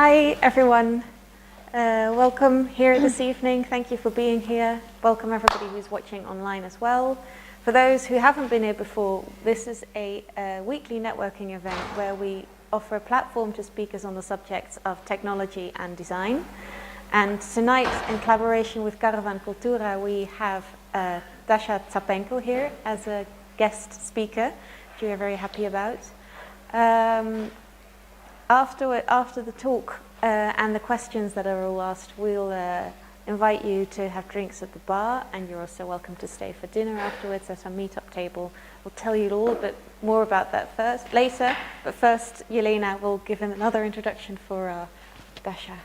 Hi everyone, welcome here this evening. Thank you for being here. Welcome everybody who's watching online as well. For those who haven't been here before, this is a weekly networking event where we offer a platform to speakers on the subjects of technology and design. And tonight, in collaboration with Caravan Cultura, we have Dasha Tsapenko here as a guest speaker, which we are very happy about. After the talk and the questions that are all asked, we'll invite you to have drinks at the bar, and you're also welcome to stay for dinner afterwards at our meetup table. We'll tell you a little bit more about that later, but first, Yelena will give another introduction for Dasha.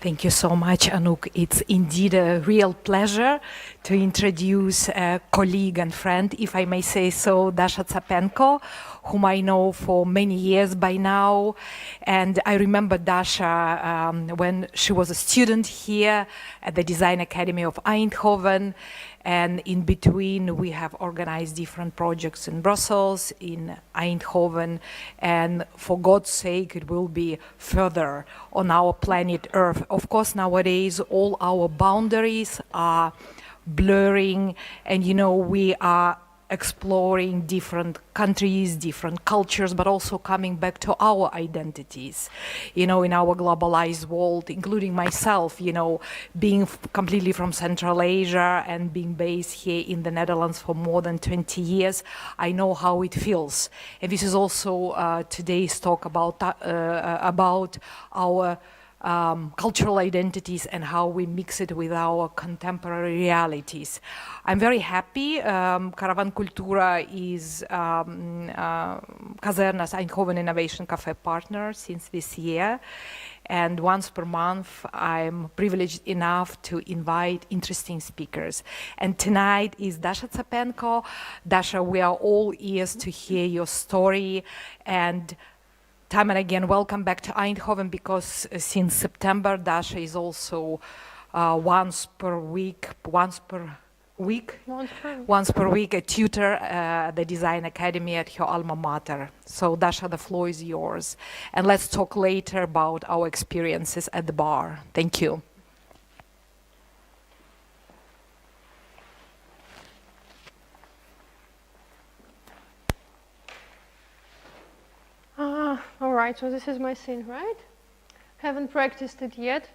Thank you so much, Anouk. It's indeed a real pleasure to introduce a colleague and friend, if I may say so, Dasha Tsapenko, whom I know for many years by now. And I remember Dasha when she was a student here at the Design Academy of Eindhoven. And in between, we have organized different projects in Brussels, in Eindhoven, and for God's sake, it will be further on our planet Earth. Of course, nowadays, all our boundaries are blurring, and we are exploring different countries, different cultures, but also coming back to our identities, in our globalized world, including myself, being completely from Central Asia and being based here in the Netherlands for more than 20 years, I know how it feels. And this is also today's talk about our cultural identities and how we mix it with our contemporary realities. I'm very happy. Caravan Cultura is Kazerna's Eindhoven Innovation Café partner since this year. And once per month, I'm privileged enough to invite interesting speakers. And tonight is Dasha Tsapenko. Dasha, we are all ears to hear your story. And time and again, welcome back to Eindhoven, because since September, Dasha is also once per week a tutor at the Design Academy at her alma mater. So Dasha, the floor is yours. And let's talk later about our experiences at the bar. Thank you. All right, so this is my scene, right? Haven't practiced it yet.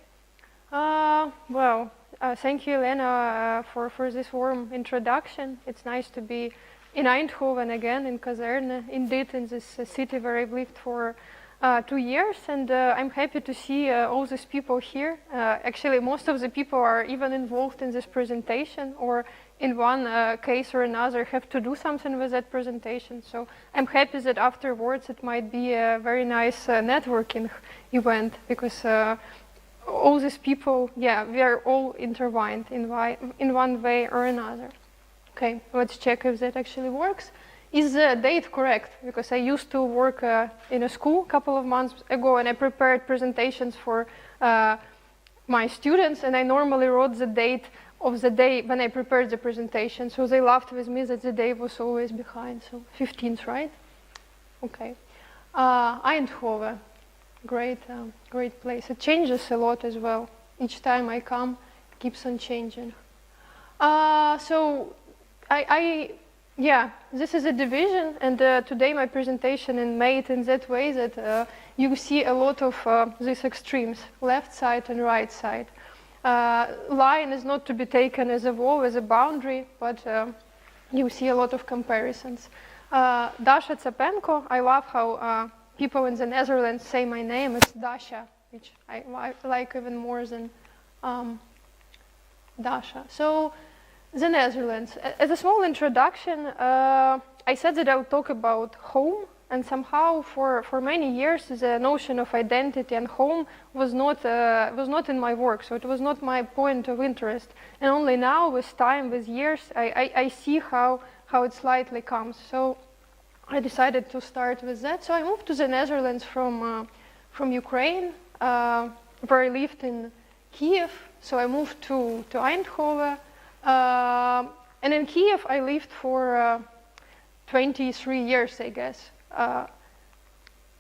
Thank you, Elena, for this warm introduction. It's nice to be in Eindhoven again, in Kazerne, indeed in this city where I've lived for 2 years, and I'm happy to see all these people here. Actually, most of the people are even involved in this presentation, or in one case or another have to do something with that presentation. So I'm happy that afterwards it might be a very nice networking event, because all these people, we are all intertwined in one way or another. Okay, let's check if that actually works. Is the date correct? Because I used to work in a school a couple of months ago, and I prepared presentations for my students, and I normally wrote the date of the day when I prepared the presentation. So they laughed with me that the day was always behind. So 15th, right? Okay. Eindhoven, great place. It changes a lot as well. Each time I come, it keeps on changing. This is a division, and today my presentation is made in that way that you see a lot of these extremes, left side and right side. Line is not to be taken as a wall, as a boundary, but you see a lot of comparisons. Dasha Tsapenko, I love how people in the Netherlands say my name. It's Dasha, which I like even more than Dasha. So, the Netherlands. As a small introduction, I said that I would talk about home, and somehow for many years the notion of identity and home was not in my work, so it was not my point of interest. And only now, with time, with years, I see how it slightly comes. So I decided to start with that. So I moved to the Netherlands from Ukraine, where I lived in Kiev. So I moved to Eindhoven. And in Kiev, I lived for 23 years, I guess.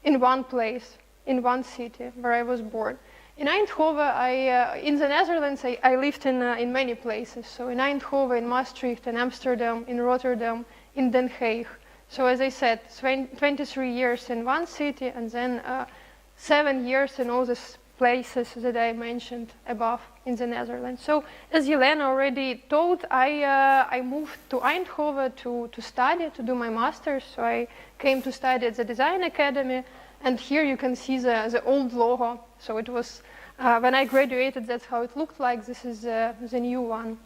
in one place, in one city where I was born. In Eindhoven, in the Netherlands, I lived in many places. So in Eindhoven, in Maastricht, in Amsterdam, in Rotterdam, in Den Haag. So as I said, 23 years in one city, and then 7 years in all these places that I mentioned above in the Netherlands. So as Jelena already told, I moved to Eindhoven to study, to do my master's. So I came to study at the Design Academy. And here you can see the old logo. So it was, when I graduated, that's how it looked like. This is the new one.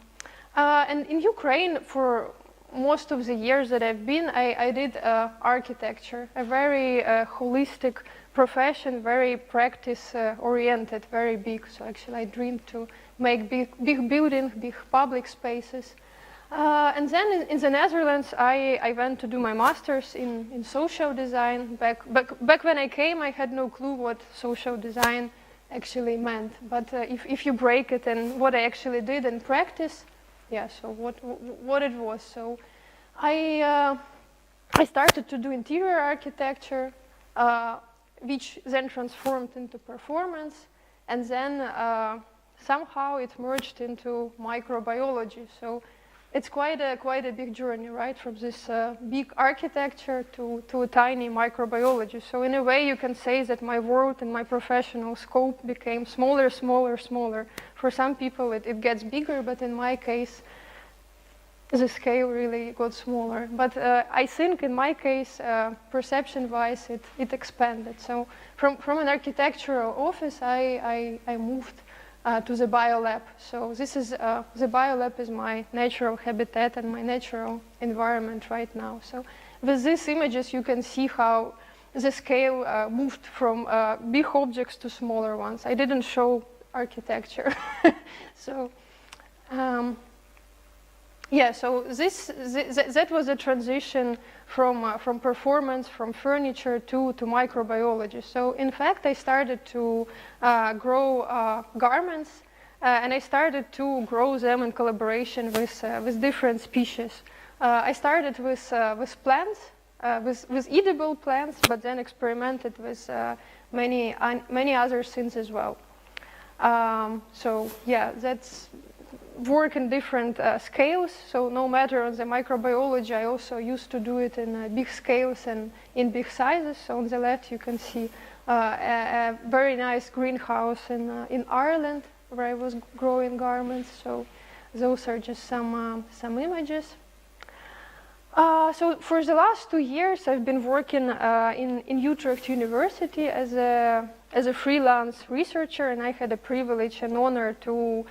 And in Ukraine, for most of the years that I've been, I did architecture, a very holistic profession, very practice-oriented, very big. So actually I dreamed to make big buildings, big public spaces. And then in the Netherlands, I went to do my master's in social design. Back when I came, I had no clue what social design actually meant. But if you break it and what I actually did in practice, yeah, so what it was. So I started to do interior architecture, which then transformed into performance, and then somehow it merged into microbiology. So it's quite a big journey, right? From this big architecture to a tiny microbiology. So in a way, you can say that my world and my professional scope became smaller, smaller, smaller. For some people, it gets bigger, but in my case, the scale really got smaller. But I think in my case, perception-wise, it expanded. So from an architectural office, I moved to the biolab. So this is the biolab is my natural habitat and my natural environment right now. So with these images, you can see how the scale moved from big objects to smaller ones. I didn't show architecture. So yeah, so that was a transition from performance, from furniture to microbiology. So in fact, I started to grow garments, and I started to grow them in collaboration with different species. I started with plants, with edible plants, but then experimented with many other things as well. So yeah, that's work in different scales. So no matter on the microbiology, I also used to do it in big scales and in big sizes. So on the left, you can see a very nice greenhouse in Ireland where I was growing garments. So those are just some images. So for the last 2 years, I've been working in Utrecht University as a freelance researcher, and I had a privilege and honor to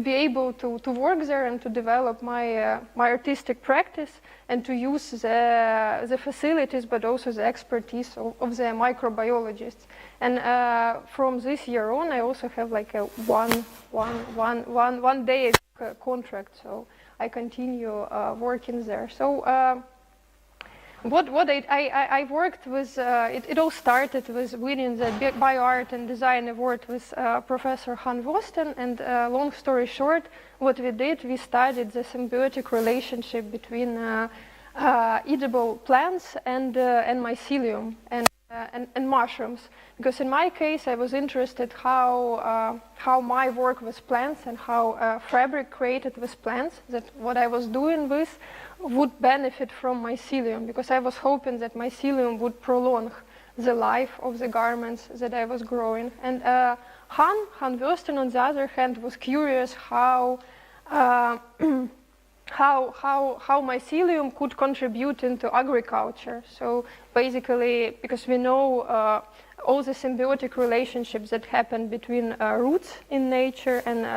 be able to work there and to develop my artistic practice and to use the facilities, but also the expertise of the microbiologists. And from this year on, I also have like a one day contract. So I continue working there. So what I worked with, it all started with winning the BioArt and Design Award with Professor Han Vosten. And long story short, what we did, we studied the symbiotic relationship between edible plants and mycelium and mushrooms. Because in my case, I was interested how my work with plants and how fabric created with plants, that what I was doing with would benefit from mycelium, because I was hoping that mycelium would prolong the life of the garments that I was growing. And Han Vosten, on the other hand, was curious how mycelium could contribute into agriculture. So basically, because we know all the symbiotic relationships that happen between roots in nature and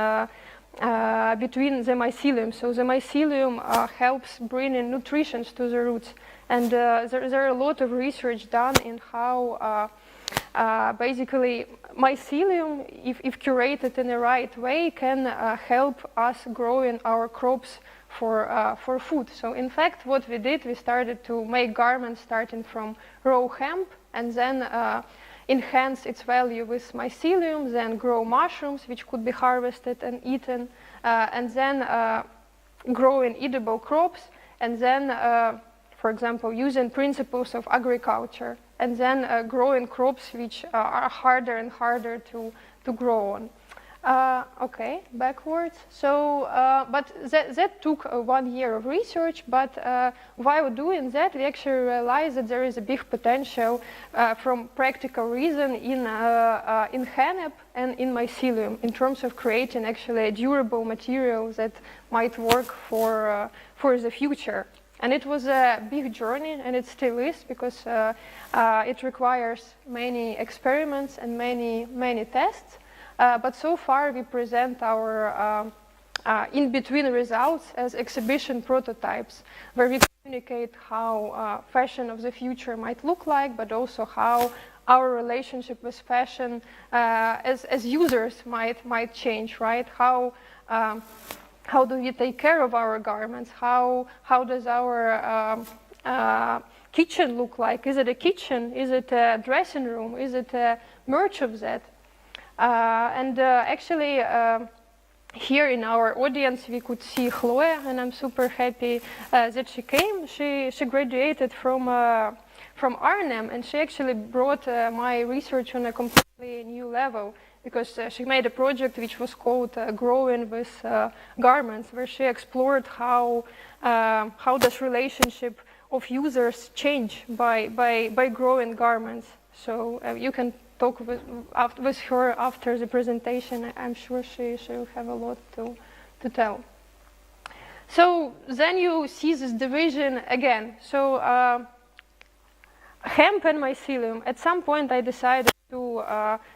between the mycelium. So the mycelium helps bring in nutrition to the roots. And there are a lot of research done in how basically mycelium, if curated in the right way, can help us growing our crops for food. So in fact, what we did, we started to make garments starting from raw hemp and then enhance its value with mycelium, then grow mushrooms, which could be harvested and eaten, and then grow in edible crops, and then, for example, using principles of agriculture and then growing crops which are harder and harder to grow on. Okay, backwards. So, but that took 1 year of research, but while doing that, we actually realized that there is a big potential from practical reason in hennep and in mycelium in terms of creating actually a durable material that might work for the future. And it was a big journey, and it still is, because it requires many experiments and many tests. But so far we present our in-between results as exhibition prototypes, where we communicate how fashion of the future might look like, but also how our relationship with fashion as users might change, right? How do we take care of our garments? How does our kitchen look like? Is it a kitchen? Is it a dressing room? Is it a merch of that? Actually, here in our audience, we could see Chloe, and I'm super happy that she came. She graduated from Arnhem, and she actually brought my research on a completely new level, because she made a project which was called Growing with Garments, where she explored how does relationship of users change by growing garments. So you can talk with her after the presentation. I'm sure she will have a lot to tell. So then you see this division again. So hemp and mycelium. At some point I decided to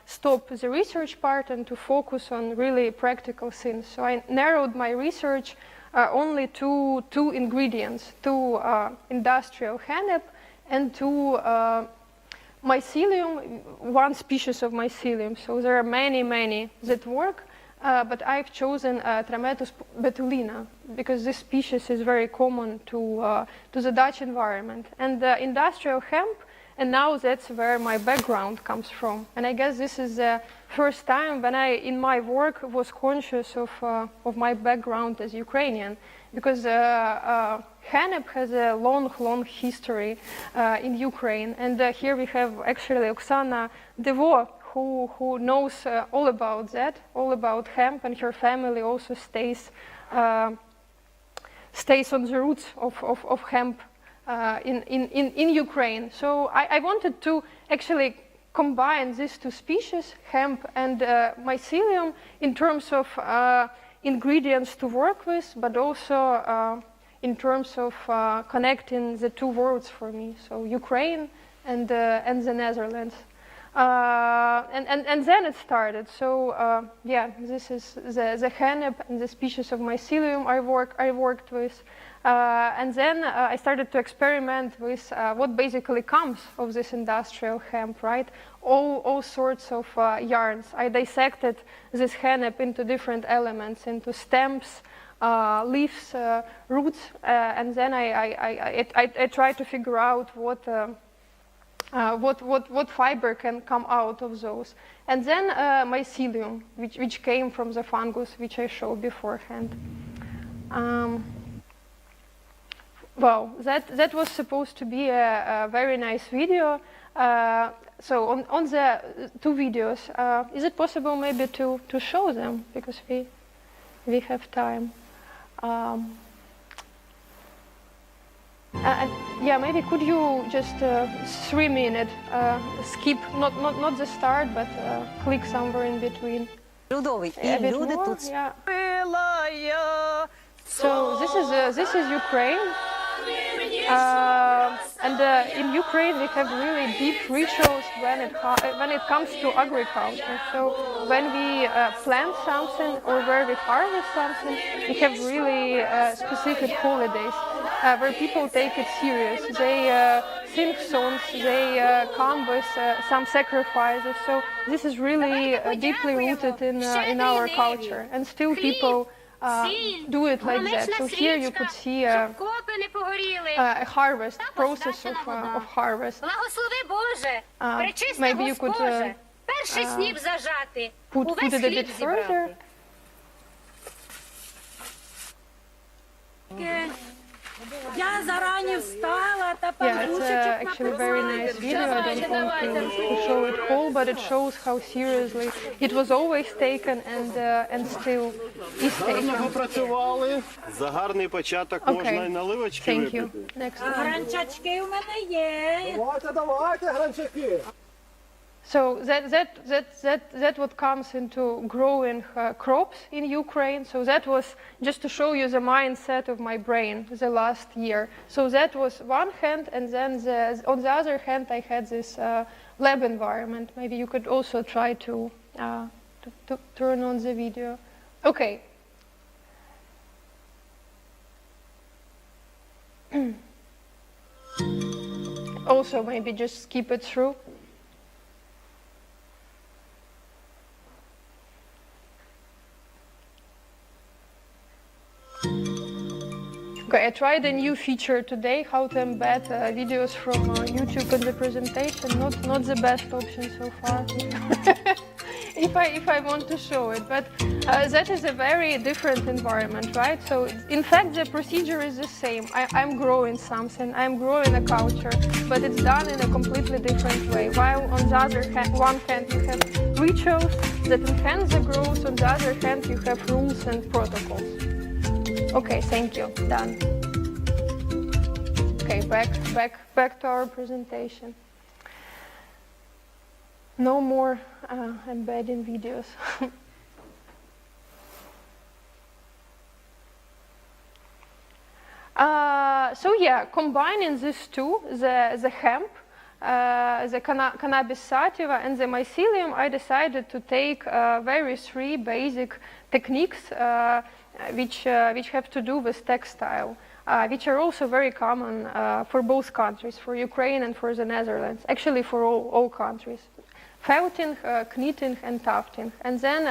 stop the research part and to focus on really practical things. So I narrowed my research only to two ingredients, to industrial hennep and to mycelium, one species of mycelium. So there are many that work, but I've chosen Trametus betulina because this species is very common to the Dutch environment. And industrial hemp, and now that's where my background comes from. And I guess this is the first time when I, in my work, was conscious of my background as Ukrainian, because hennep has a long history in Ukraine. And here we have actually Oksana Devo, who knows all about that, all about hemp, and her family also stays on the roots of hemp in Ukraine. So I wanted to actually combine these two species, hemp and mycelium, in terms of ingredients to work with, but also in terms of connecting the two worlds for me, so Ukraine and the Netherlands. And then it started. So yeah, this is the hennep and the species of mycelium I worked with. And then I started to experiment with what basically comes of this industrial hemp, right? All sorts of yarns. I dissected this hennep into different elements, into stems, leaves, roots, and then I tried to figure out what fiber can come out of those. And then mycelium, which came from the fungus, which I showed beforehand. Well, that was supposed to be a very nice video. So on the two videos, is it possible maybe to show them, because we have time? Yeah, maybe could you just 3 minutes skip, not the start, but click somewhere in between. A bit more, yeah. So this is Ukraine. And in Ukraine we have really deep rituals when it comes to agriculture. So when we plant something or where we harvest something, we have really specific holidays where people take it serious. They sing songs, they come with some sacrifices. So this is really deeply rooted in our culture, and still people do it like that. So here you could see a harvest, process of harvest. Maybe you could put it a bit further. Yeah, actually very nice video. I don't want to show it whole, but it shows how seriously it was always taken and still is taken. Попрацювали. За гарний початок можна і наливочки Thank you. випити. Next one. Гранчачки у мене є. Давайте, гранчаки. So that what comes into growing crops in Ukraine. So that was just to show you the mindset of my brain the last year. So that was one hand, and then on the other hand I had this lab environment. Maybe you could also try to turn on the video. Okay. Also maybe just skip it through. Okay, I tried a new feature today, how to embed videos from YouTube in the presentation. Not the best option so far, if I want to show it. But that is a very different environment, right? So in fact, the procedure is the same. I'm growing something, I'm growing a culture, but it's done in a completely different way. While on the other hand, one hand you have rituals that enhance the growth, on the other hand you have rules and protocols. Okay, thank you. Done. Okay, back to our presentation. No more embedding videos. So yeah, combining these two, the hemp, the cannabis sativa, and the mycelium, I decided to take three basic techniques which have to do with textile, which are also very common for both countries, for Ukraine and for the Netherlands, actually for all countries. Felting, knitting, and tufting. And then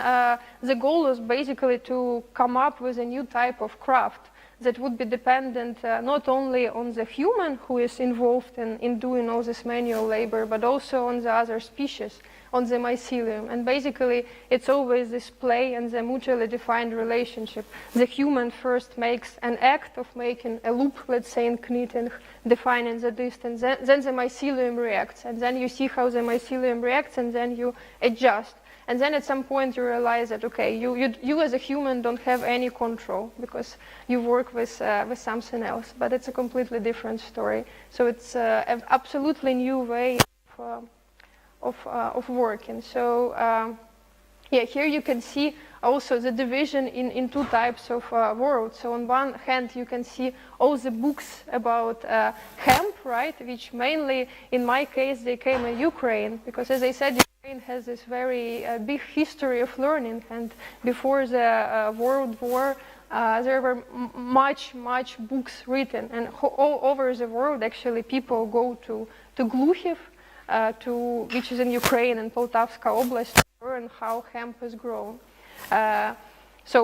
the goal was basically to come up with a new type of craft that would be dependent not only on the human who is involved in doing all this manual labor, but also on the other species, on the mycelium. And basically, it's always this play and the mutually defined relationship. The human first makes an act of making a loop, let's say in knitting, defining the distance. Then the mycelium reacts, and then you see how the mycelium reacts, and then you adjust. And then at some point you realize that, okay, you as a human don't have any control because you work with something else, but it's a completely different story. So it's an absolutely new way of working. So yeah, here you can see also the division in two types of worlds. So on one hand, you can see all the books about hemp, right? Which mainly, in my case, they came in Ukraine, because as I said, Ukraine has this very big history of learning. And before the World War, there were much books written. And all over the world, actually, people go to Gluchiv, which is in Ukraine and Poltavska Oblast, to learn how hemp is grown. So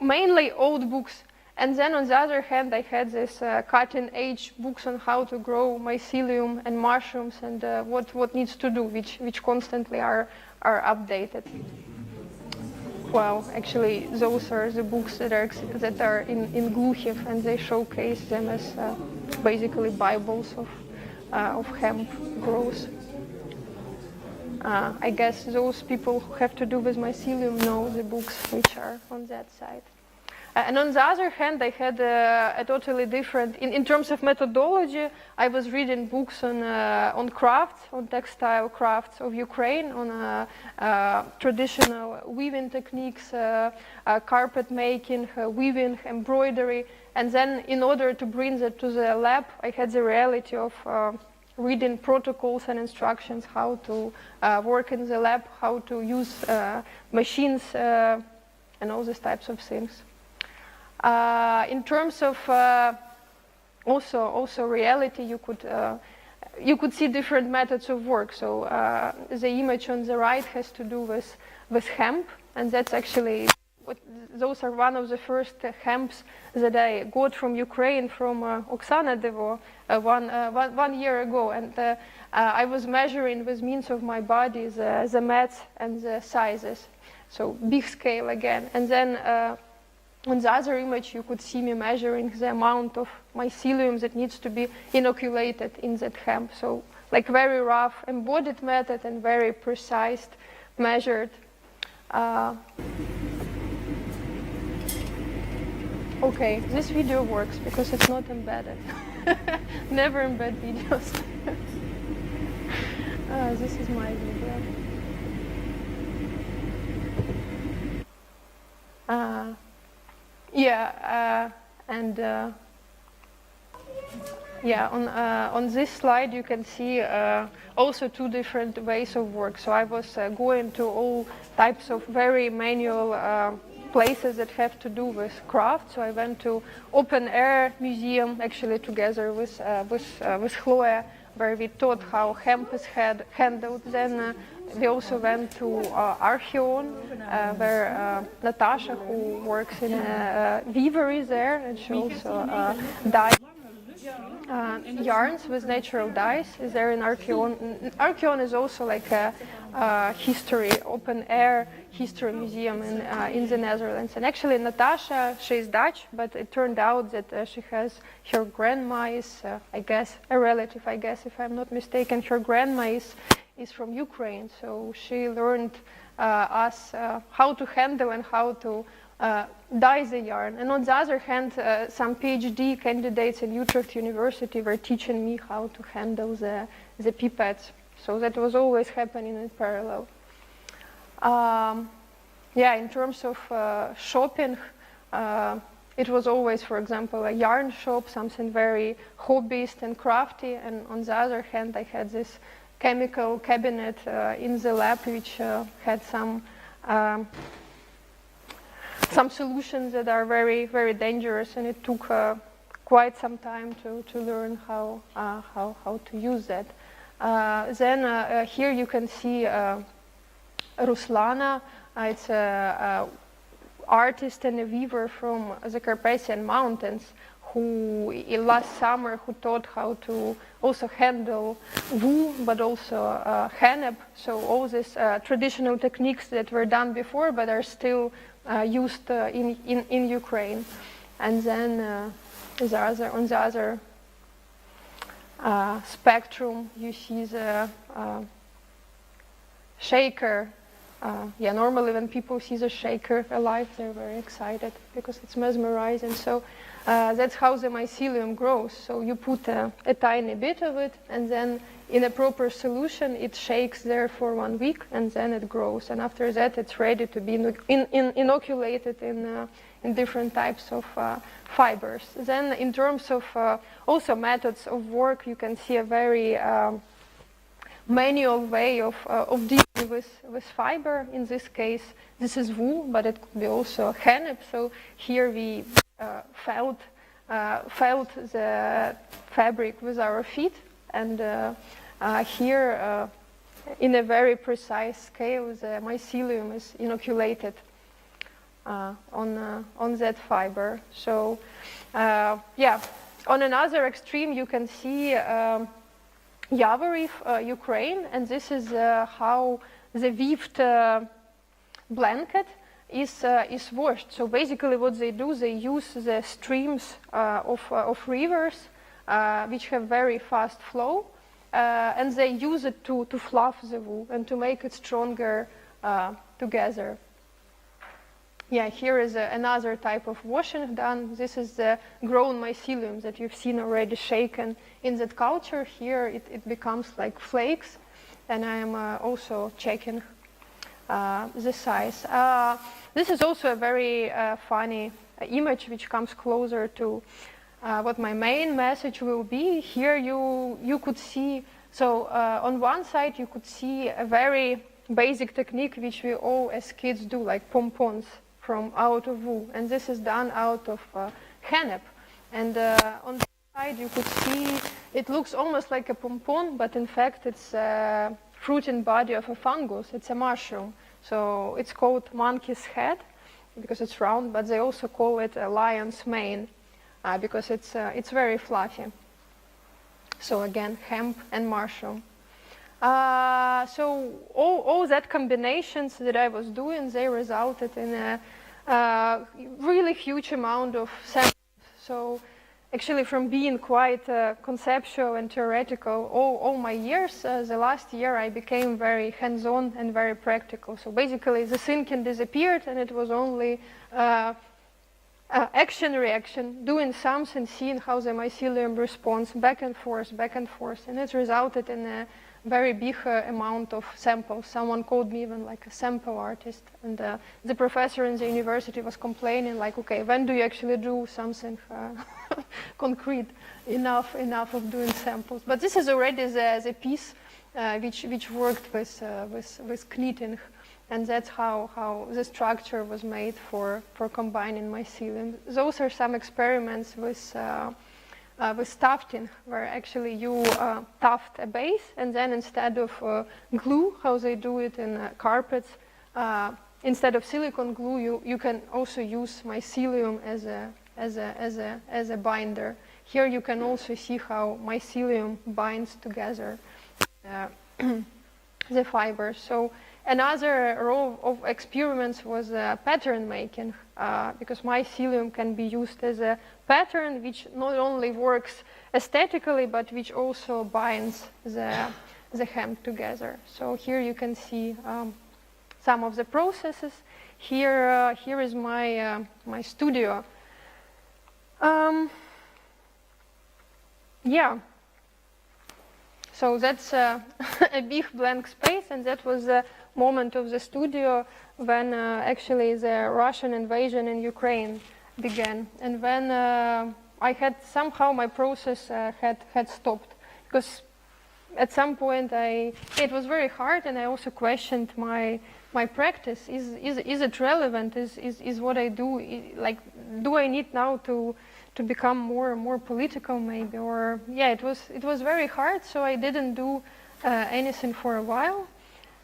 mainly old books. And then on the other hand, I had this cutting-edge books on how to grow mycelium and mushrooms and what needs to do, which constantly are updated. Well, actually, those are the books that are in Gluchiv, and they showcase them as basically Bibles of hemp growth. I guess those people who have to do with mycelium know the books which are on that side. And on the other hand, I had a totally different, in terms of methodology, I was reading books on crafts, on textile crafts of Ukraine, on traditional weaving techniques, carpet making, weaving, embroidery. And then in order to bring that to the lab, I had the reality of reading protocols and instructions, how to work in the lab, how to use machines, and all these types of things. In terms of also reality, you could see different methods of work. So the image on the right has to do with hemp, and that's actually those are one of the first hemps that I got from Ukraine from Oksana Devo one year ago, and I was measuring with means of my body the mats and the sizes, so big scale again, and then On the other image, you could see me measuring the amount of mycelium that needs to be inoculated in that hemp. So like very rough embodied method and very precise measured. Okay, this video works because it's not embedded. Never embed videos. This is my video. On this slide you can see also two different ways of work. So I was going to all types of very manual places that have to do with craft. So I went to open air museum actually together with Chloe, where we taught how hemp is handled. Then we also went to Archeon, where Natasha, who works in weavery there, and she also dyes yarns with natural dyes, is there in Archeon. Archeon is also like a history, open air history museum in the Netherlands. And actually Natasha, she's Dutch, but it turned out that she has, her grandma is, I guess, a relative, I guess, if I'm not mistaken. Her grandma is from Ukraine, so she learned us how to handle and how to dye the yarn. And on the other hand, some PhD candidates in Utrecht University were teaching me how to handle the pipettes. So that was always happening in parallel. In terms of shopping, it was always, for example, a yarn shop, something very hobbyist and crafty. And on the other hand, I had this chemical cabinet in the lab, which had some solutions that are very, very dangerous, and it took quite some time to learn how to use that. Then here you can see Ruslana. It's an artist and a weaver from the Carpathian Mountains, who last summer taught how to also handle wool, but also hennep. So all these traditional techniques that were done before, but are still used in Ukraine. And then on the other spectrum, you see the shaker. Normally when people see the shaker alive, they're very excited because it's mesmerizing. So that's how the mycelium grows. So you put a tiny bit of it, and then in a proper solution, it shakes there for 1 week, and then it grows. And after that, it's ready to be inoculated in different types of fibers. Then in terms of also methods of work, you can see a very manual way of dealing with fiber. In this case, this is wool, but it could be also hennep. So here we felt the fabric with our feet, and here in a very precise scale, the mycelium is inoculated on that fiber. So on another extreme, you can see Yavoriv, Ukraine, and this is how the weaved blanket is washed. So basically what they do, they use the streams of rivers which have very fast flow, and they use it to fluff the wool and to make it stronger together. Here is another type of washing done. This is the grown mycelium that you've seen already shaken in that culture. Here it becomes like flakes, and I am also checking the size. This is also a very funny image which comes closer to what my main message will be. Here you could see, so on one side you could see a very basic technique which we all as kids do, like pompons from out of wool, and this is done out of hennep. And on the side you could see it looks almost like a pompon, but in fact it's a fruiting body of a fungus. It's a mushroom. So it's called monkey's head because it's round, but they also call it a lion's mane because it's very fluffy. So again, hemp and mushroom. So all that combinations that I was doing, they resulted in really huge amount of samples. So actually from being quite conceptual and theoretical all my years, the last year I became very hands-on and very practical. So basically the thinking disappeared and it was only action-reaction, doing something, seeing how the mycelium responds back and forth, and it resulted in a very big amount of samples. Someone called me even like a sample artist, and the professor in the university was complaining like, okay, when do you actually do something concrete enough of doing samples? But this is already the piece which worked with knitting, and that's how the structure was made for combining mycelium. Those are some experiments with tufting, where actually you tuft a base, and then instead of glue, how they do it in carpets, instead of silicone glue, you can also use mycelium as a binder. Here you can also see how mycelium binds together the fibers. So another row of experiments was pattern making, because mycelium can be used as a pattern which not only works aesthetically, but which also binds the hem together. So here you can see some of the processes. Here is my studio. Yeah. So that's a big blank space, and that was the moment of the studio when actually the Russian invasion in Ukraine began, and when I had somehow my process had stopped, because at some point it was very hard, and I also questioned my practice. Is it relevant? Is what I do, like, do I need now to become more political maybe? Or yeah, it was very hard, so I didn't do anything for a while.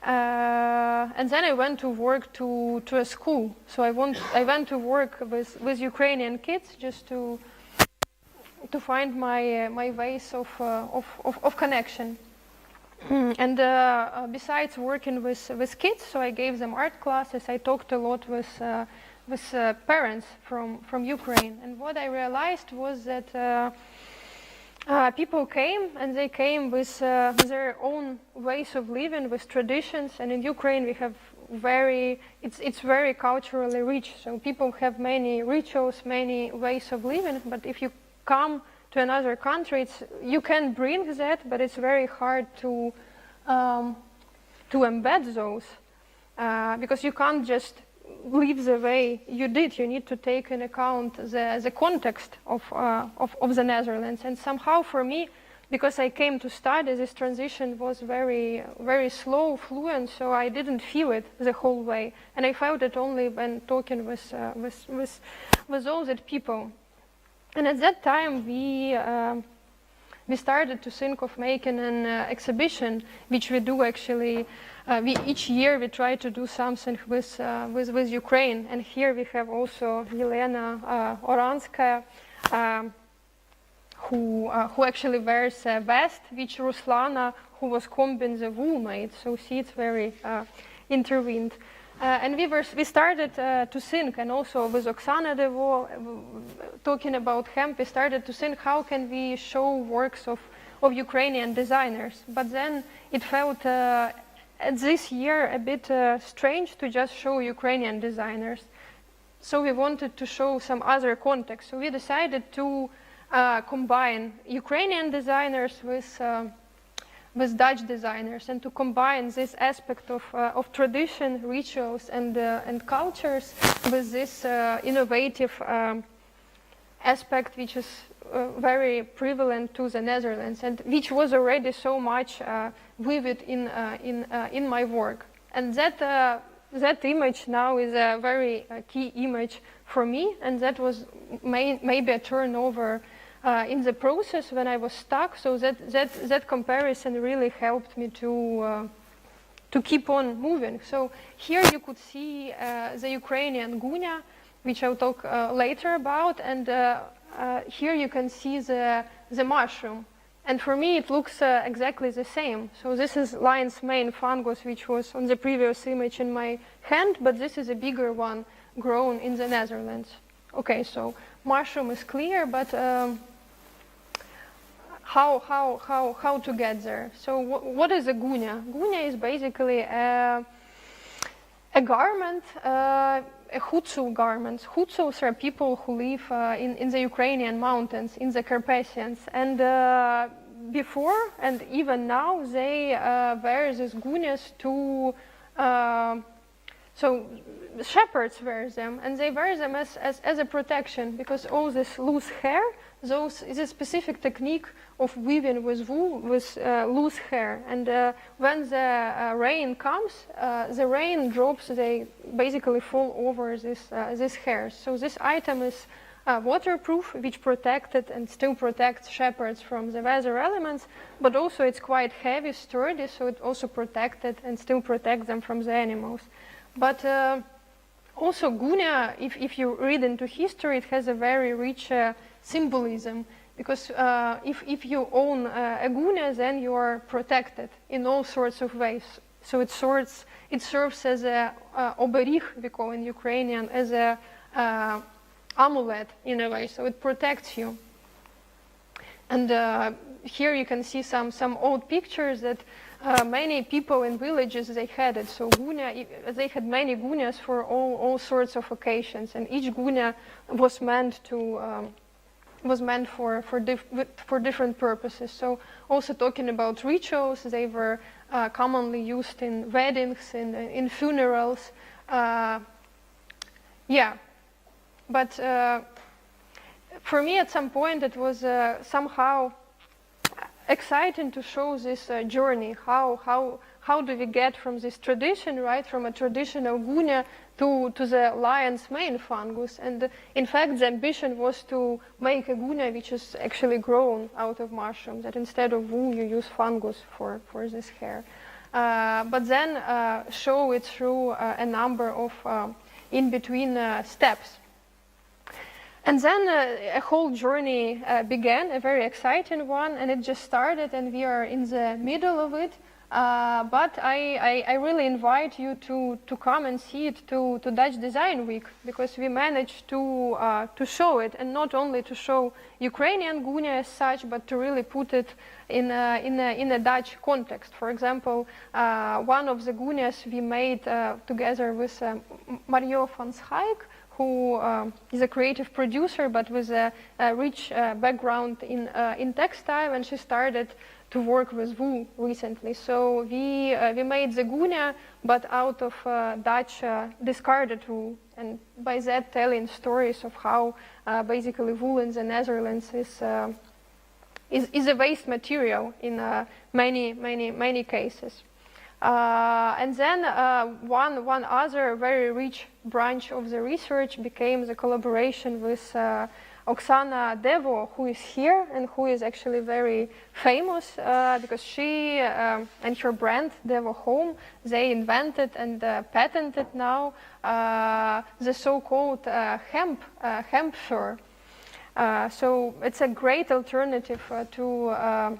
And then I went to work to a school. So I went to work with Ukrainian kids, just to find my ways of connection. And besides working with kids, so I gave them art classes. I talked a lot with parents from Ukraine. And what I realized was that people came, and they came with their own ways of living, with traditions. And in Ukraine we have it's very culturally rich. So people have many rituals, many ways of living. But if you come to another country, you can bring that, but it's very hard to embed those, because you can't just live the way you did. You need to take into account the context of the Netherlands. And somehow for me, because I came to study, this transition was very, very slow, fluent, so I didn't feel it the whole way. And I felt it only when talking with all the people. And at that time, we started to think of making an exhibition, which we do actually. Each year we try to do something with Ukraine. And here we have also Elena Oranskaya, who actually wears a vest, which Ruslana, who was combing the wool, made. So see, it's very intertwined. And we started to think, and also with Oksana Devo, talking about hemp, we started to think how can we show works of Ukrainian designers. But then it felt this year a bit strange to just show Ukrainian designers. So we wanted to show some other context. So we decided to combine Ukrainian designers with Dutch designers, and to combine this aspect of tradition, rituals, and cultures with this innovative aspect, which is very prevalent to the Netherlands, and which was already so much vivid in my work. And that image now is a very key image for me, and that was maybe a turnover in the process when I was stuck. So that comparison really helped me to keep on moving. So here you could see the Ukrainian gunya, which I'll talk later about, and here you can see the mushroom. And for me, it looks exactly the same. So this is lion's mane fungus, which was on the previous image in my hand, but this is a bigger one, grown in the Netherlands. Okay, so mushroom is clear, but how to get there? So what is a gunya? Gunya is basically a garment, a Hutsu garment. Hutsus are people who live in the Ukrainian mountains, in the Carpathians, and before and even now they wear these gunyas to so shepherds wear them, and they wear them as a protection, because all this loose hair, is a specific technique of weaving with wool with loose hair, and when the rain comes, the rain drops, they basically fall over this hair. So this item is waterproof, which protected and still protects shepherds from the weather elements, but also it's quite heavy, sturdy, so it also protected and still protects them from the animals. But also gunya, if you read into history, it has a very rich symbolism, because if you own a gunya, then you are protected in all sorts of ways. So it serves as a oberich, we call in Ukrainian, as a amulet in a way, so it protects you. And here you can see some old pictures that many people in villages, they had it. So gunya, they had many gunyas for all sorts of occasions, and each gunya was meant for different purposes. So also talking about rituals, they were commonly used in weddings, in funerals. Yeah, but for me at some point it was somehow exciting to show this journey. How do we get from this tradition, right, from a traditional gunya to the lion's mane fungus? And in fact, the ambition was to make a gunya which is actually grown out of mushroom, that instead of wool you use fungus for this hair. But then show it through a number of in-between steps. And then a whole journey began, a very exciting one, and it just started, and we are in the middle of it. But I really invite you to come and see it to Dutch Design Week, because we managed to show it, and not only to show Ukrainian gunya as such, but to really put it in a Dutch context. For example, one of the gunyas we made together with Mario van Schaik, who is a creative producer, but with a rich background in textile, and she started to work with wool recently. So we made the gunya, but out of Dutch discarded wool, and by that telling stories of how basically wool in the Netherlands is a waste material in many cases. And then one other very rich branch of the research became the collaboration with Oksana Devo, who is here and who is actually very famous because she and her brand Devo Home, they invented and patented now the so-called hemp fur. So it's a great alternative to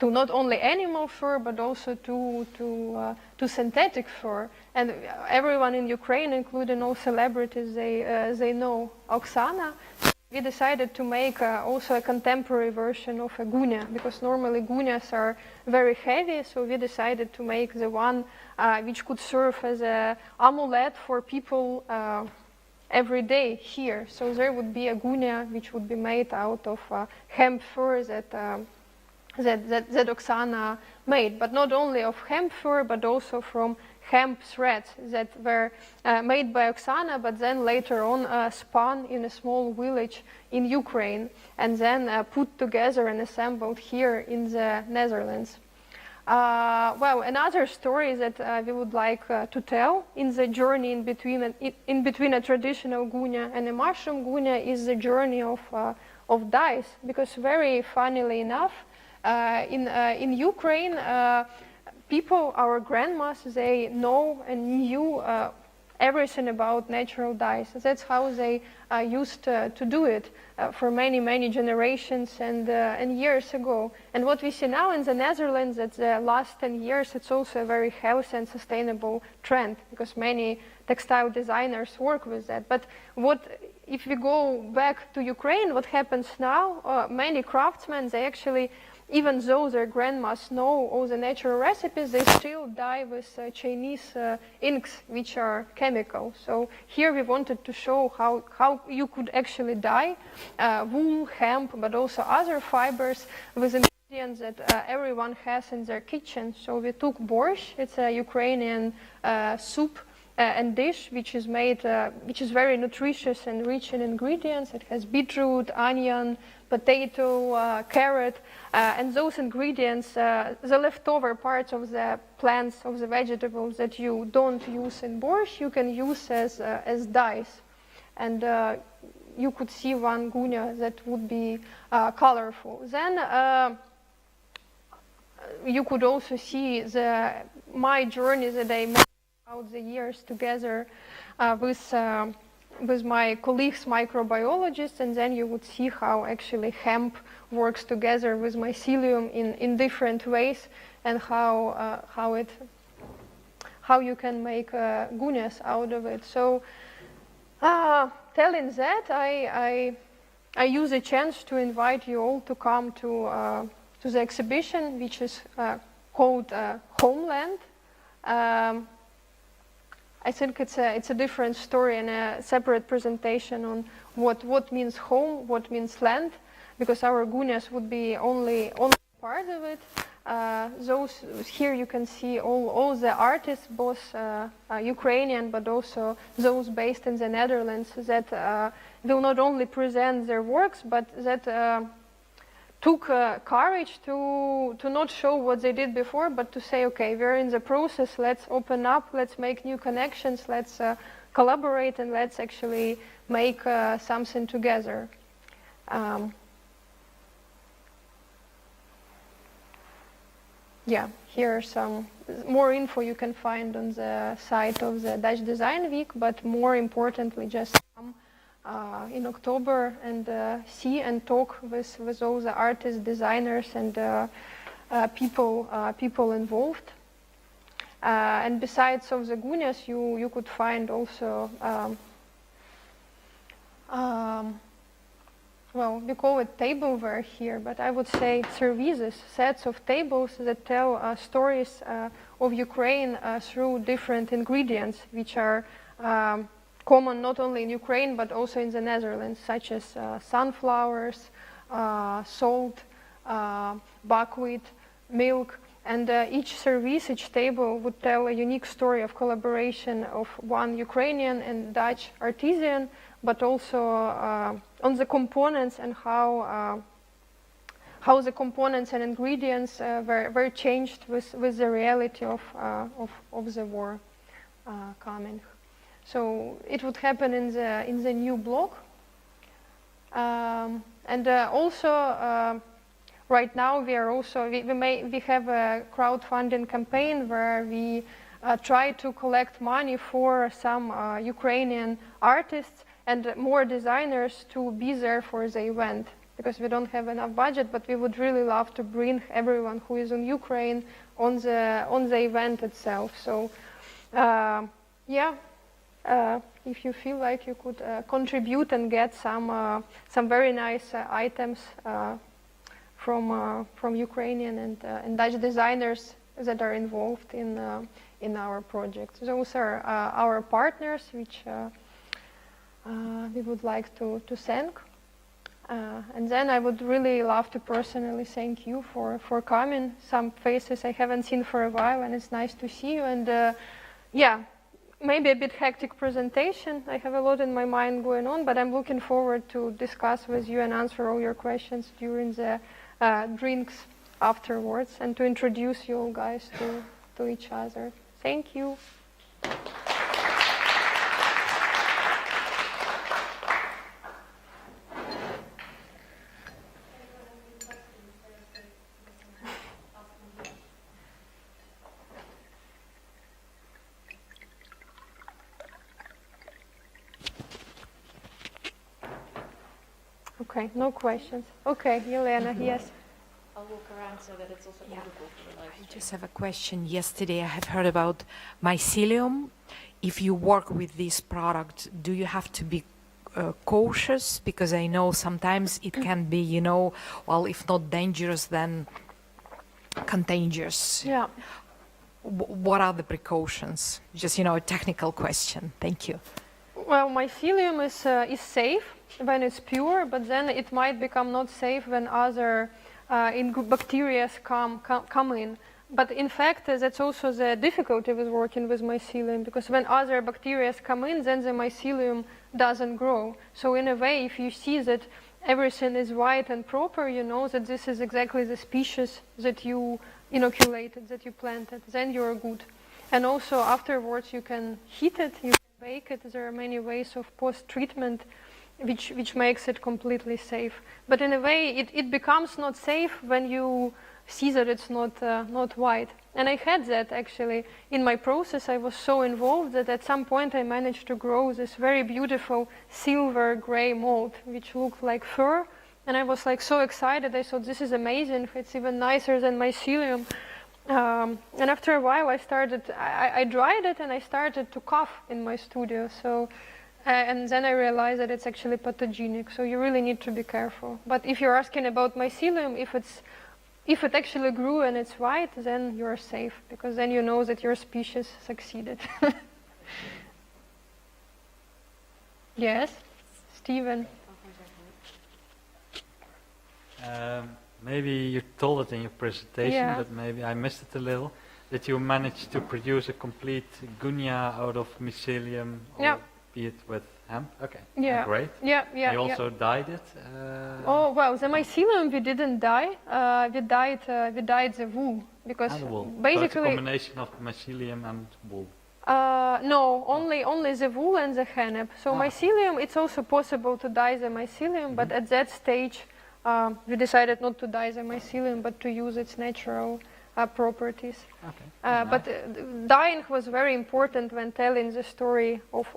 not only animal fur, but also to synthetic fur. And everyone in Ukraine, including all celebrities, they know Oksana. We decided to make also a contemporary version of a gunya, because normally gunyas are very heavy, so we decided to make the one which could serve as an amulet for people every day here. So there would be a gunya which would be made out of hemp fur that Oksana made, but not only of hemp fur, but also from hemp threads that were made by Oksana, but then later on spun in a small village in Ukraine, and then put together and assembled here in the Netherlands. Well, another story that we would like to tell in the journey in between a traditional gunya and a mushroom gunya is the journey of dyes, because very funnily enough, in Ukraine, people, our grandmas, they know and knew everything about natural dyes. That's how they used to do it for many generations and years ago. And what we see now in the Netherlands, that the last 10 years, it's also a very healthy and sustainable trend, because many textile designers work with that. But if we go back to Ukraine, what happens now, many craftsmen, they actually, even though their grandmas know all the natural recipes, they still dye with Chinese inks, which are chemical. So here we wanted to show how you could actually dye wool, hemp, but also other fibers with ingredients that everyone has in their kitchen. So we took borscht, it's a Ukrainian soup and dish, which is made, which is very nutritious and rich in ingredients. It has beetroot, onion, potato, carrot, and those ingredients, the leftover parts of the plants, of the vegetables that you don't use in borscht, you can use as dyes. And you could see one gunya that would be colorful. Then you could also see my journey that I made out the years together with my colleagues, microbiologists, and then you would see how actually hemp works together with mycelium in different ways, and how you can make gunyas out of it. So, telling that, I use a chance to invite you all to come to the exhibition, which is called Homeland. I think it's a different story and a separate presentation on what means home, what means land, because our gunyas would be only part of it. Those here you can see all the artists, both Ukrainian but also those based in the Netherlands, that will not only present their works, but that took courage to not show what they did before, but to say, okay, we're in the process, let's open up, let's make new connections, let's collaborate, and let's actually make something together. Yeah, here's some more info you can find on the site of the Dutch Design Week, but more importantly, just come in October and see and talk with all the artists, designers, and people involved. And besides of the gunyas, you could find also, well, we call it tableware here, but I would say services, sets of tables that tell stories of Ukraine through different ingredients, which are common not only in Ukraine but also in the Netherlands, such as sunflowers, salt, buckwheat, milk, and each service, each table would tell a unique story of collaboration of one Ukrainian and Dutch artisan, but also on the components and how the components and ingredients were changed with the reality of the war coming. So it would happen in the new block, and also right now we have a crowdfunding campaign where we try to collect money for some Ukrainian artists and more designers to be there for the event, because we don't have enough budget, but we would really love to bring everyone who is in Ukraine on the event itself. So yeah. If you feel like you could contribute and get some very nice items from Ukrainian and Dutch designers that are involved in our project. Those are our partners, which we would like to thank. And then I would really love to personally thank you for coming. Some faces I haven't seen for a while, and it's nice to see you. And yeah. Maybe a bit hectic presentation. I have a lot in my mind going on, but I'm looking forward to discuss with you and answer all your questions during the drinks afterwards, and to introduce you all guys to each other. Thank you. Okay, no questions. Okay, Yelena, yes. I'll walk around so that it's also audible for the live I just have a question. Yesterday I have heard about mycelium. If you work with this product, do you have to be cautious? Because I know sometimes it can be, you know, well, if not dangerous, then contagious. Yeah. What are the precautions? Just, you know, a technical question. Thank you. Well, mycelium is safe when it's pure, but then it might become not safe when other bacteria come in. But in fact, that's also the difficulty with working with mycelium, because when other bacteria come in, then the mycelium doesn't grow. So in a way, if you see that everything is white and proper, you know that this is exactly the species that you inoculated, that you planted, then you're good. And also afterwards you can heat it, you can bake it. There are many ways of post-treatment which makes it completely safe. But in a way it becomes not safe when you see that it's not white. And I had that actually in my process. I was so involved that at some point I managed to grow this very beautiful silver gray mold which looked like fur. And I was like so excited. I thought, this is amazing. It's even nicer than mycelium. And after a while I dried it and I started to cough in my studio. So, and then I realized that it's actually pathogenic. So you really need to be careful. But if you're asking about mycelium, if it actually grew and it's white, then you're safe, because then you know that your species succeeded. Yes, Stephen. Maybe you told it in your presentation, Yeah. but maybe I missed it a little, that you managed to produce a complete gunia out of mycelium, or Yeah. be it with hemp. Okay, Yeah. great. Yeah, yeah. You also dyed it? Oh well, the mycelium we didn't dye. We dyed the wool, because And wool. So it's a basically combination of mycelium and wool. no, only the wool and the hennep. So mycelium, it's also possible to dye the mycelium, but at that stage we decided not to dye the mycelium, but to use its natural properties. Okay. But dyeing was very important when telling the story of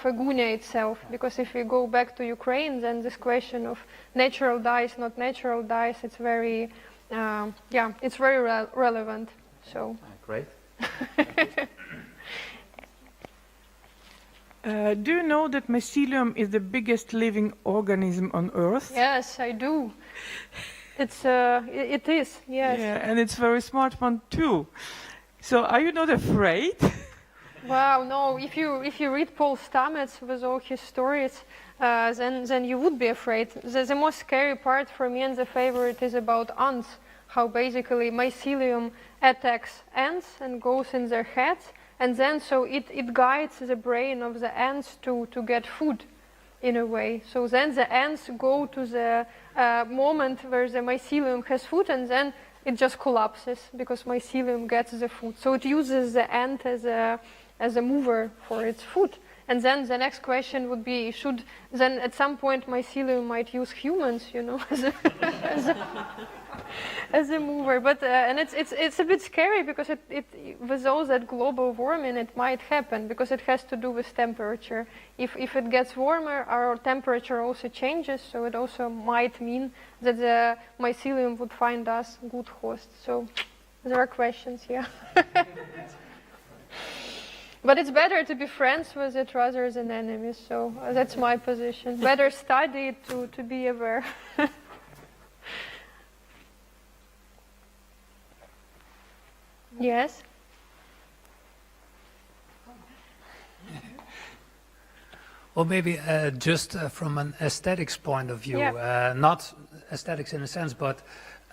a gunia itself, because if we go back to Ukraine, then this question of natural dyes, not natural dyes, it's very, it's very relevant. So. Great. Do you know that mycelium is the biggest living organism on Earth? Yes, I do. It is, yes. Yeah, and it's a very smart one too. So are you not afraid? Wow, no. If you read Paul Stamets with all his stories, then you would be afraid. The most scary part for me and the favorite is about ants. How basically mycelium attacks ants and goes in their heads, and then so it guides the brain of the ants to get food, in a way. So then the ants go to the moment where the mycelium has food, and then it just collapses because mycelium gets the food. So it uses the ant as a mover for its food. And then the next question would be, then at some point mycelium might use humans, you know, as a mover. But and it's a bit scary, because it with all that global warming, it might happen, because it has to do with temperature. If it gets warmer, our temperature also changes, so it also might mean that the mycelium would find us good hosts. So there are questions here. But it's better to be friends with it rather than enemies, so that's my position. Better study it to be aware. Yes? Well, maybe just from an aesthetics point of view, not aesthetics in a sense, but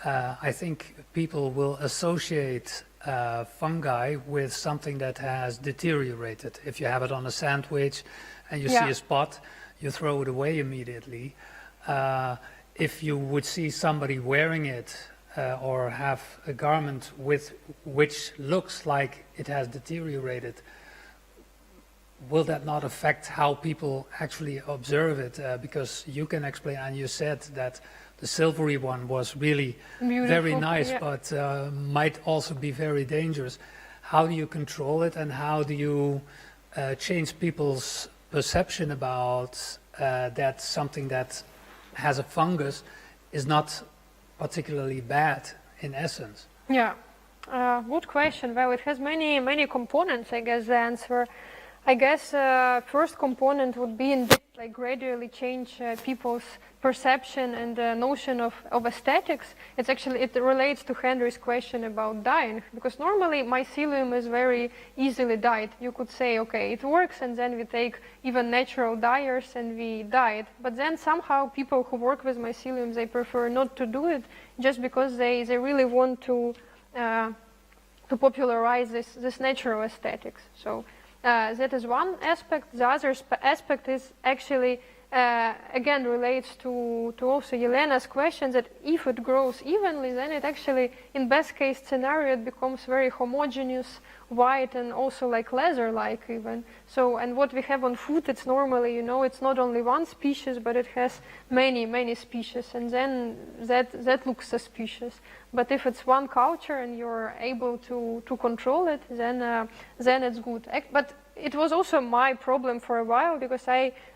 I think people will associate fungi with something that has deteriorated. If you have it on a sandwich and you see a spot, you throw it away immediately. If you would see somebody wearing it or have a garment which looks like it has deteriorated, will that not affect how people actually observe it? Because you can explain, and you said that the silvery one was really beautiful, very nice, but might also be very dangerous. How do you control it, and how do you change people's perception about that something that has a fungus is not particularly bad in essence. Yeah, good question. Well, it has many components, I guess, the answer. I guess first component would be indeed like gradually change people's perception and notion of aesthetics. It relates to Henry's question about dyeing, because normally mycelium is very easily dyed. You could say, okay, it works, and then we take even natural dyers and we dye it. But then somehow people who work with mycelium, they prefer not to do it, just because they really want to popularize this natural aesthetics. So that is one aspect. The other aspect is actually, again, relates to also Yelena's question, that if it grows evenly, then it actually, in best case scenario, it becomes very homogeneous, white, and also like leather-like even. So, and what we have on food, it's normally, it's not only one species, but it has many species, and then that looks suspicious. But if it's one culture and you're able to control it, then it's good. But it was also my problem for a while, because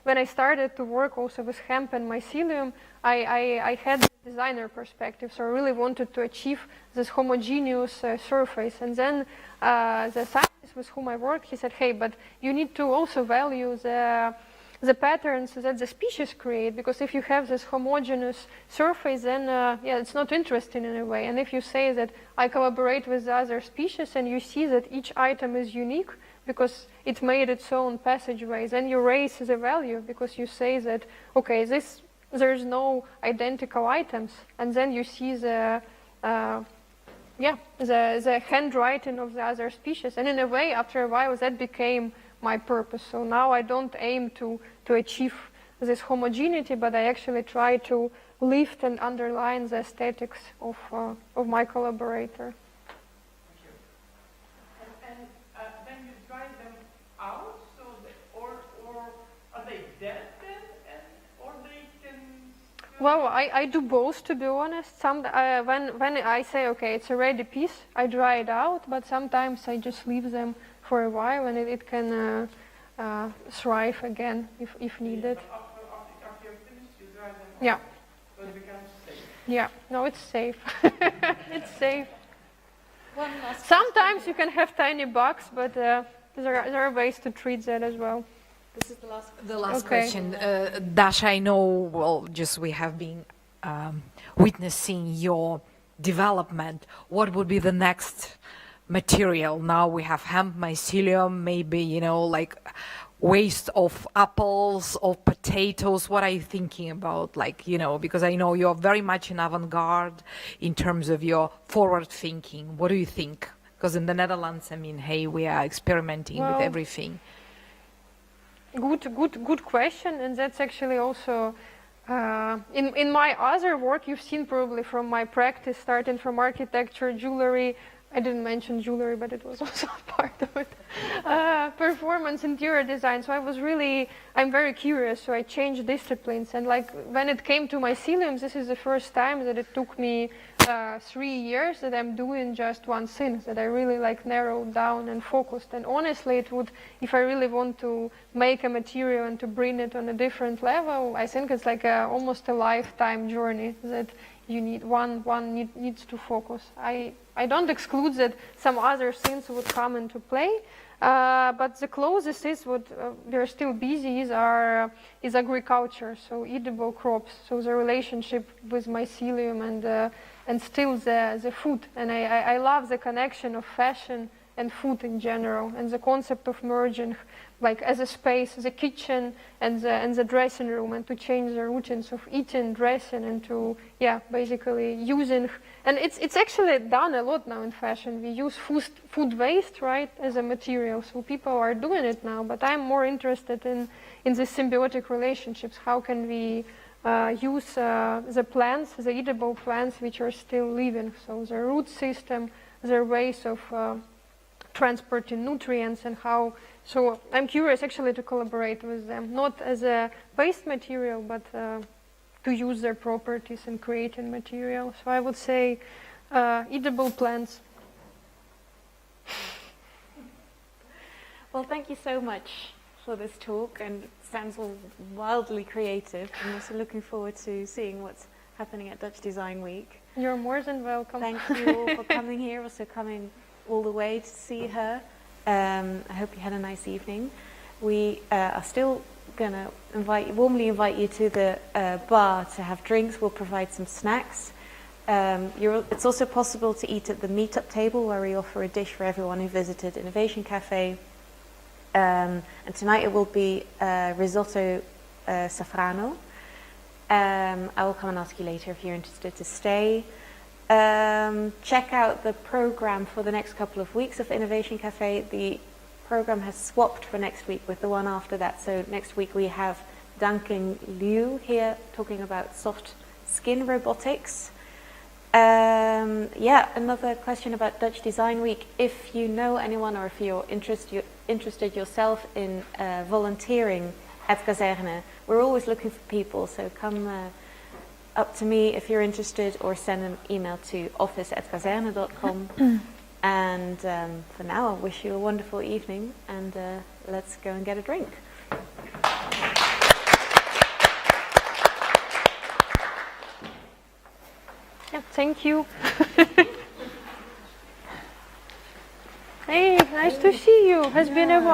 when I started to work also with hemp and mycelium, I had a designer perspective, so I really wanted to achieve this homogeneous surface. And then the scientist with whom I worked, he said, hey, but you need to also value the patterns that the species create, because if you have this homogeneous surface, then it's not interesting in a way. And if you say that I collaborate with the other species and you see that each item is unique because it made its own passageway, then you raise the value, because you say that, okay, there's no identical items, and then you see the handwriting of the other species. And in a way, after a while, that became my purpose. So now I don't aim to achieve this homogeneity, but I actually try to lift and underline the aesthetics of my collaborator. And then you dry them out, or are they dead then, or they can? Well, I do both, to be honest. When I say, okay, it's a ready piece, I dry it out, but sometimes I just leave them for a while, and it can thrive again if needed. After you're finished, you dry them out. Yeah. So it becomes safe. Yeah. No, it's safe. It's safe. One last Sometimes you can have tiny bugs, but there are ways to treat that as well. This is the last. The last Okay. question, Dasha, I know, we have been witnessing your development. What would be the next material? Now we have hemp, mycelium, maybe, like waste of apples, of potatoes. What are you thinking about? Because I know you're very much in avant-garde in terms of your forward thinking. What do you think? Because in the Netherlands, we are experimenting with everything. Good question, and that's actually also in my other work. You've seen probably from my practice, starting from architecture, jewelry. I didn't mention jewelry, but it was also part of it. Performance, interior design. So I'm very curious. So I changed disciplines, and when it came to mycelium, this is the first time that it took me 3 years that I'm doing just one thing, that I really narrowed down and focused. And honestly, it would, if I really want to make a material and to bring it on a different level, I think it's almost a lifetime journey that you need. One needs to focus. I don't exclude that some other things would come into play, but the closest is what we're still busy is agriculture, so edible crops. So the relationship with mycelium and still the food. And I love the connection of fashion and food in general, and the concept of merging, as a space, the kitchen and the dressing room, and to change the routines of eating, dressing, and to basically using. And it's actually done a lot now in fashion. We use food waste, right, as a material. So people are doing it now. But I'm more interested in the symbiotic relationships. How can we use the plants, the edible plants, which are still living? So the root system, their ways of transporting nutrients, and how. So I'm curious actually to collaborate with them, not as a waste material, but to use their properties in creating material. So I would say edible plants. Well, thank you so much for this talk, and it sounds all wildly creative. I'm also looking forward to seeing what's happening at Dutch Design Week. You're more than welcome. Thank you all for coming here, also coming all the way to see her. I hope you had a nice evening. We are still going to warmly invite you to the bar to have drinks. We'll provide some snacks. It's also possible to eat at the meetup table, where we offer a dish for everyone who visited Innovation Café. And tonight it will be risotto safrano. I will come and ask you later if you're interested to stay. Check out the program for the next couple of weeks of Innovation Café. The program has swapped for next week with the one after that. So next week we have Duncan Liu here talking about soft skin robotics. Another question about Dutch Design Week. If you know anyone, or if you're interested yourself in volunteering at Kazerne, we're always looking for people, so come up to me if you're interested, or send an email to office@kazerne.com. And for now, I wish you a wonderful evening, and let's go and get a drink. Yeah, thank you. Hey, nice to see you. Has been a while.